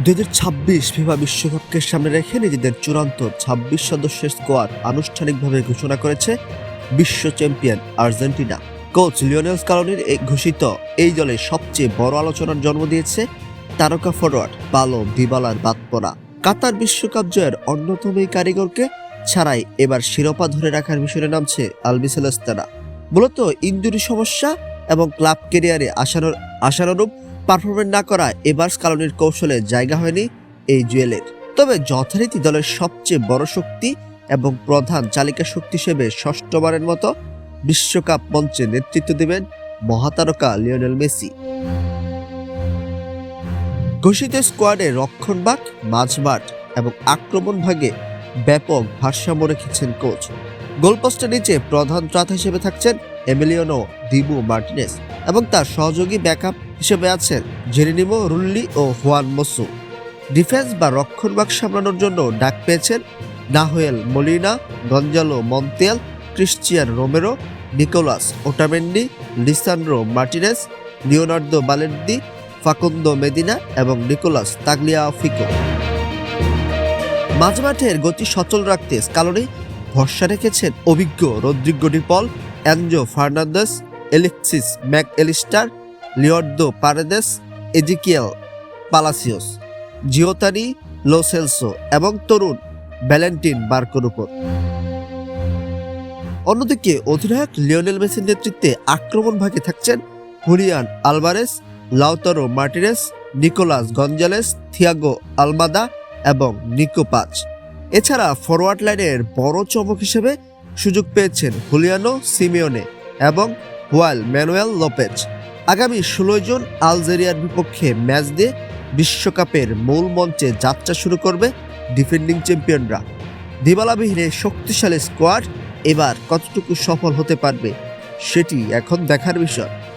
2026 FIFA বিশ্বকাপকে সামনে রেখে নিজেদের চূড়ান্ত 26 সদস্যের স্কোয়াড আনুষ্ঠানিকভাবে ঘোষণা করেছে বিশ্ব চ্যাম্পিয়ন আর্জেন্টিনা। কোচ লিওনেল স্কালোনির এই ঘোষিত এই দলে সবচেয়ে বড় আলোচনার জন্ম দিয়েছে তারকা ফরোয়ার্ড পাওলো দিবালার বাদ পড়া। কাতার বিশ্বকাপ জয়ের অন্যতম এই কারিগরকে ছাড়াই এবার শিরোপা ধরে রাখার মিশনে নামছে আলবিসেলেস্তারা। মূলত ইনজুরি সমস্যা এবং ক্লাব ক্যারিয়ারে আশানুরূপ পারফরমেন্স না করা এবার স্কালোনির কৌশলে জায়গা হয়নি এই জুয়েলের। তবে যথারীতি দলের সবচেয়ে বড় শক্তি এবং প্রধান চালিকা শক্তি হিসেবে ষষ্ঠবারের মতো বিশ্বকাপ মঞ্চে নেতৃত্ব দেবেন মহাতারকা লিওনেল মেসি। ঘোষিত স্কোয়াডে রক্ষণভাগ, মাঝমাঠ এবং আক্রমণ ভাগে ব্যাপক ভারসাম্য রেখেছেন কোচ। গোলপোস্টের নিচে প্রধান ত্রাতা হিসেবে থাকছেন এমিলিয়ানো দিবু মার্টিনেজ এবং তার সহযোগী ব্যাকআপ হিসেবে আছেন জেরিনিমো রুল্লি ও হুয়ান মোসু। ডিফেন্স বা রক্ষণভাগ সামলানোর জন্য ডাক পেয়েছেন Nahuel Molina, Gonzalo Montiel, Cristian Romero, Nicolas Otamendi, Lisandro Martinez, Leonardo Balerdi, Facundo Medina এবং নিকোলাস তাগলিয়াফিকো। মাঝমাঠের গতি সচল রাখতে স্কালোনি ভরসা রেখেছেন অভিজ্ঞ Rodrigo De Paul, Enzo Fernandez, Alexis Mac Allister, Leonardo Paredes, Exequiel Palacios, Giovani Lo Celso এবং তরুণ ভ্যালেন্টিন বার্কোর উপর। অন্যদিকে অধিনায়ক লিওনেল মেসির নেতৃত্বে আক্রমণ ভাগে থাকছেন Julian Alvarez, Lautaro Martinez, Nicolas Gonzalez, Thiago Almada এবং নিকো পাচ। এছাড়া ফরওয়ার্ড লাইনের বড় চমক হিসেবে সুযোগ পেয়েছেন হুলিয়ানো সিমিওনে এবং হুয়াল ম্যানুয়েল লোপেজ। আগামী 16 জুন আলজেরিয়ার বিপক্ষে ম্যাচ দিয়ে বিশ্বকাপের মূল মঞ্চে যাত্রা শুরু করবে ডিফেন্ডিং চ্যাম্পিয়নরা। দিবালাবিহীন শক্তিশালী স্কোয়াড এবার কতটুকু সফল হতে পারবে সেটি এখন দেখার বিষয়।